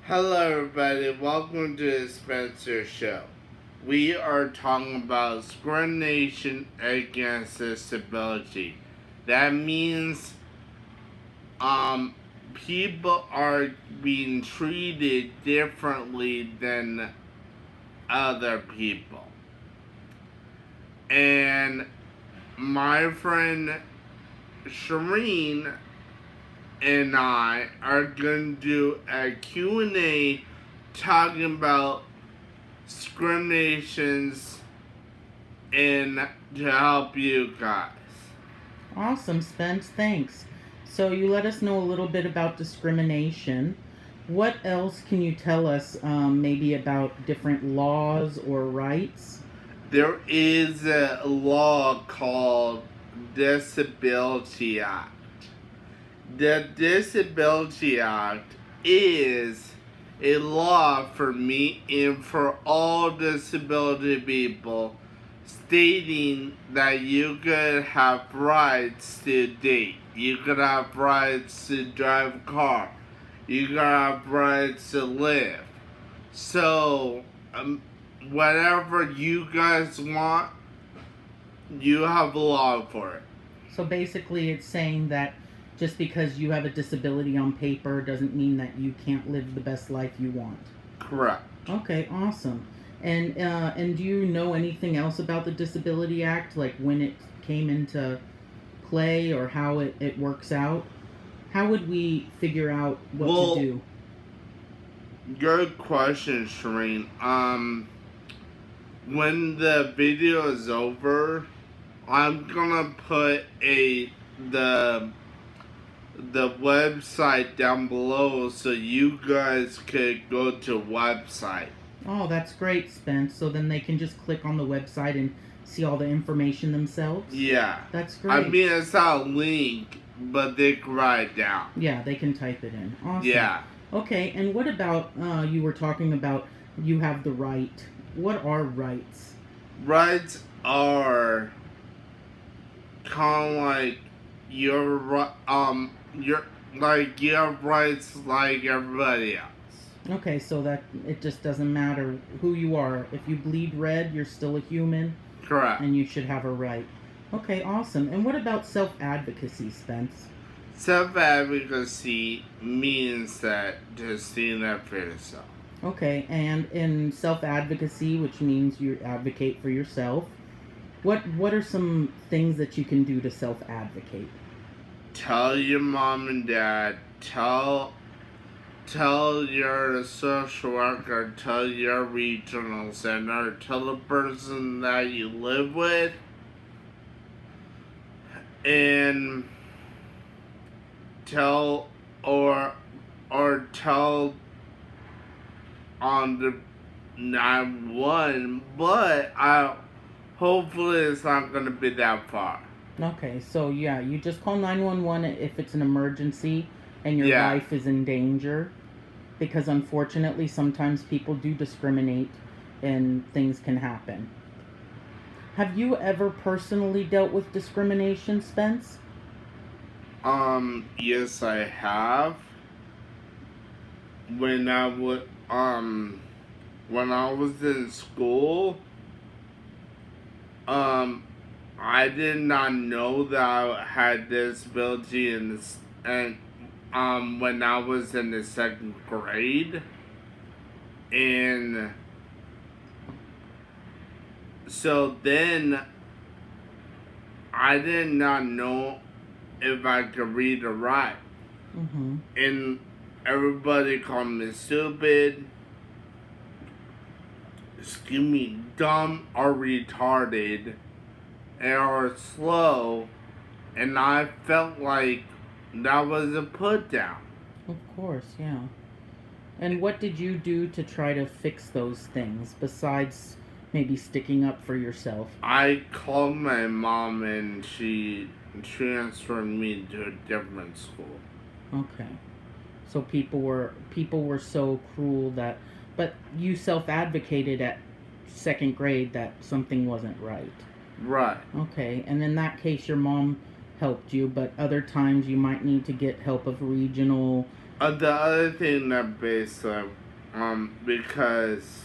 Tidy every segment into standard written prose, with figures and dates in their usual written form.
Hello, everybody. Welcome to the Spencer Show. We are talking about discrimination against disability. That means people are being treated differently than other people. And my friend Shireen and I are going to do a Q&A talking about discriminations and to help you guys. Awesome, Spence. Thanks. So you let us know a little bit about discrimination. What else can you tell us, maybe about different laws or rights? There is a law called Disability Act. The Disability Act is a law for me and for all disability people stating that you could have rights to date, you could have rights to drive a car, you could have rights to live. So, whatever you guys want, you have a law for it. So basically, it's saying that just because you have a disability on paper doesn't mean that you can't live the best life you want. Correct. Okay, awesome. And do you know anything else about the Disability Act, like when it came into play or how it works out? How would we figure out what to do? Good question, Shireen. When the video is over, I'm gonna put the website down below so you guys could go to website. Oh, that's great, Spence. So then they can just click on the website and see all the information themselves? Yeah. That's great. I mean, it's not a link, but they can write it down. Yeah, they can type it in. Awesome. Yeah. Okay, and what about, you were talking about you have the right. What are rights? Rights are kind of like you're like you have rights like everybody else. Okay, so that it just doesn't matter who you are. If you bleed red, you're still a human. Correct. And you should have a right. Okay, awesome. And what about self-advocacy, Spence? Self-advocacy means that to stand up for yourself. Okay, and in self-advocacy, which means you advocate for yourself, what are some things that you can do to self-advocate? Tell your mom and dad, tell your social worker, tell your regional center, tell the person that you live with, and tell or tell on the 911, but hopefully it's not going to be that far. Okay, so yeah, you just call 911 if it's an emergency and your life is in danger, because unfortunately sometimes people do discriminate and things can happen. Have you ever personally dealt with discrimination, Spence? Yes, I have. When I was in school, I did not know that I had disability and when I was in the second grade, and so then I did not know if I could read or write. Mm-hmm. And everybody called me stupid, dumb or retarded, or slow, and I felt like that was a put down. Of course, yeah. And what did you do to try to fix those things besides maybe sticking up for yourself? I called my mom and she transferred me to a different school. Okay. So people were so cruel that, but you self-advocated at second grade that something wasn't right. Right. Okay, and in that case your mom helped you, but other times you might need to get help of regional The other thing that basically, because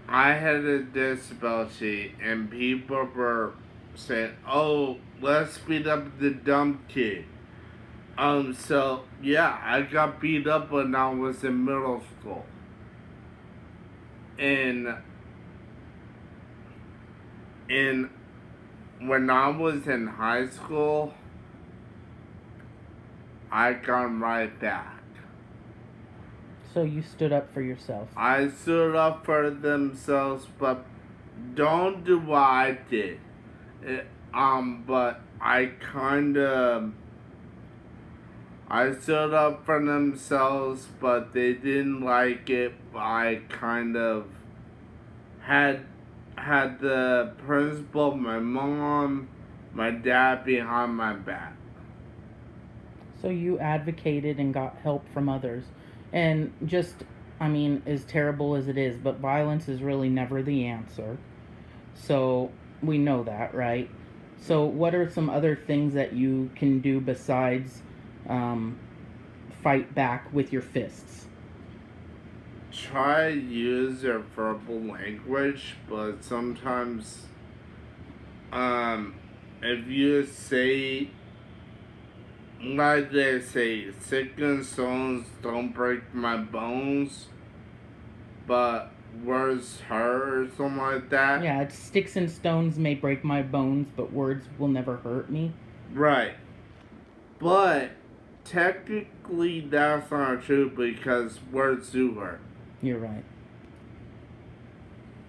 I had a disability and people were saying, "Oh, let's speed up the dumb kid." So yeah, I got beat up when I was in middle school, and and when I was in high school, I got right back. So you stood up for yourself. I stood up for themselves, but don't do what I did. But I stood up for themselves, but they didn't like it. I kind of had the principal, my mom, my dad behind my back. So you advocated and got help from others. And just, I mean, as terrible as it is, but violence is really never the answer. So we know that, right? So, what are some other things that you can do besides um, fight back with your fists? Try to use your verbal language, but sometimes, if you say, like they say, sick and stones don't break my bones, but words hurt or something like that. Yeah, it's sticks and stones may break my bones, but words will never hurt me. Right. But technically, that's not true because words do hurt. You're right.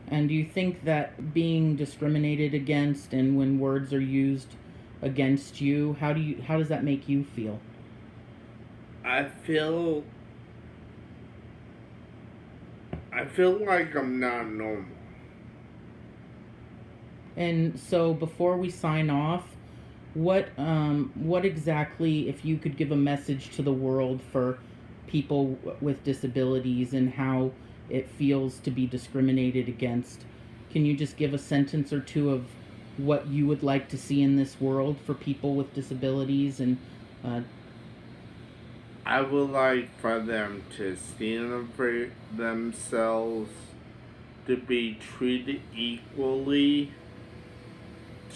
And do you think that being discriminated against and when words are used against you, how does that make you feel? I feel like I'm not normal. And so before we sign off, what exactly, if you could give a message to the world for people with disabilities and how it feels to be discriminated against, can you just give a sentence or two of what you would like to see in this world for people with disabilities and uh, I would like for them to stand up for themselves, to be treated equally,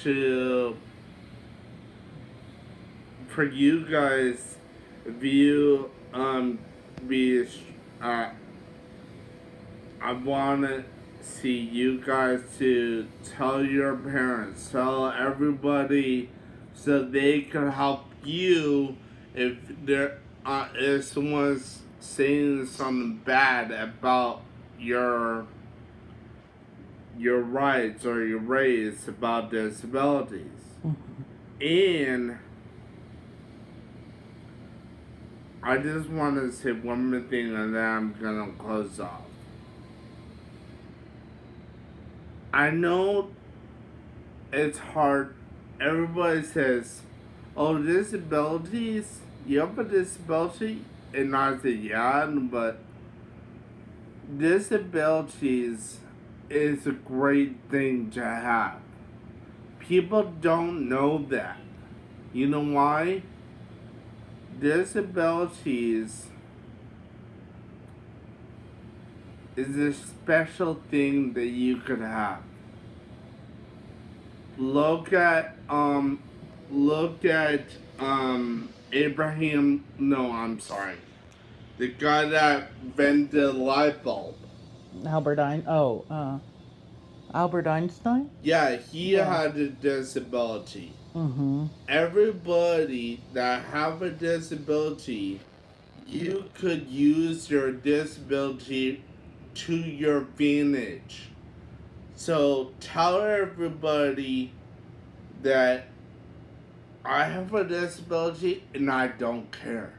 to for you guys, if you be I want to see you guys to tell your parents, tell everybody, so they can help you if if someone's saying something bad about your rights or your race about disabilities. And I just want to say one more thing and then I'm gonna close off. I know it's hard. Everybody says, "Oh, disabilities. You have a disability?" And I say, "Yeah," but disabilities is a great thing to have. People don't know that. You know why? Disabilities is a special thing that you could have. Look at Abraham, no, I'm sorry. The guy that invented the light bulb. Albert Einstein. Yeah, he Yeah. had a disability. Mm-hmm. Everybody that have a disability, you could use your disability to your advantage. So tell everybody that I have a disability and I don't care.